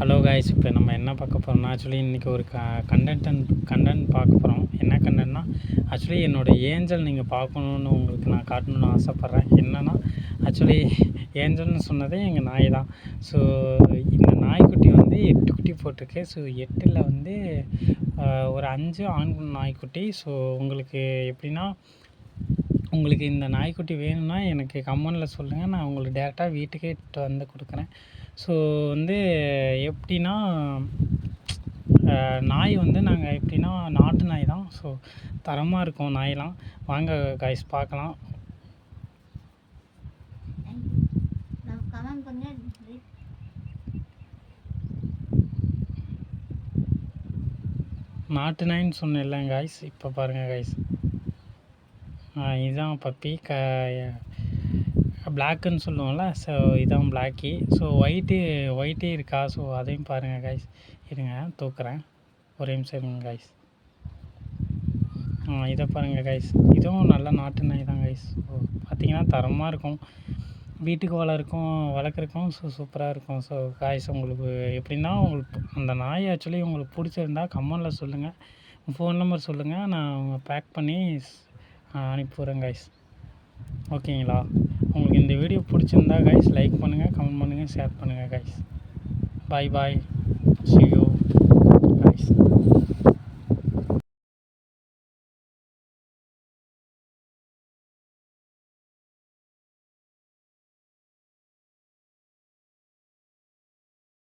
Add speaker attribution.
Speaker 1: Hello guys, இப்போ நம்ம என்ன பார்க்க போகிறோம்னா, ஆக்சுவலி இன்றைக்கி ஒரு கண்டென்ட் பார்க்க போகிறோம். என்ன கண்டென்ட்னா, ஆக்சுவலி என்னோடய ஏஞ்சல் நீங்கள் பார்க்கணுன்னு உங்களுக்கு நான் காட்டணுன்னு ஆசைப்பட்றேன். என்னென்னா, ஆக்சுவலி ஏஞ்சல்னு சொன்னதே எங்கள் நாய் தான். ஸோ இந்த நாய்க்குட்டி வந்து 8 குட்டி போட்டிருக்கு. ஸோ 8ல் வந்து ஒரு 5 ஆண் நாய்க்குட்டி. ஸோ உங்களுக்கு எப்படின்னா, உங்களுக்கு இந்த நாய்க்குட்டி வேணும்னா எனக்கு கமெண்டில் சொல்லுங்கள். நான் உங்களுக்கு டேரெக்டாக வீட்டுக்கே வந்து கொடுக்குறேன். ஸோ வந்து எப்படின்னா, நாய் வந்து நாங்கள் எப்படின்னா நாட்டு நாய் தான். ஸோ தரமாக இருக்கும் நாயெலாம். வாங்க காய்ஸ் பார்க்கலாம். நாட்டு நாயின்னு சொன்னேன்ல காய்ஸ், இப்போ பாருங்கள் காய்ஸ், இதுதான் பப்பி. பிளாக்குன்னு சொல்லுவோம்ல, ஸோ இதான் பிளாக்கி. ஸோ ஒயிட்டே இருக்கா. ஸோ அதையும் பாருங்கள் காய்ஸ். இருங்க தூக்குறேன், ஒரே நிமிஷம் இருங்க காய்ஸ். இதை பாருங்கள் காய்ஸ், இதுவும் நல்ல நாட்டு நாய் தான் காய்ஸ். ஸோ பார்த்திங்கன்னா தரமாக இருக்கும், வீட்டுக்கு வளர்க்குறக்கும். ஸோ சூப்பராக இருக்கும். ஸோ காய்ஸ், உங்களுக்கு எப்படின்னா, உங்களுக்கு அந்த நாய் ஆக்சுவலி உங்களுக்கு பிடிச்சிருந்தா கமெண்டில் சொல்லுங்கள், ஃபோன் நம்பர் சொல்லுங்கள், நான் பேக் பண்ணி அனுப்பிவிட்றேன் காய்ஸ். ஓகேங்களா? உங்களுக்கு இந்த வீடியோ பிடிச்சிருந்தா கைஸ் லைக் பண்ணுங்கள், கமெண்ட் பண்ணுங்கள், ஷேர் பண்ணுங்கள் guys. Bye bye, see you guys.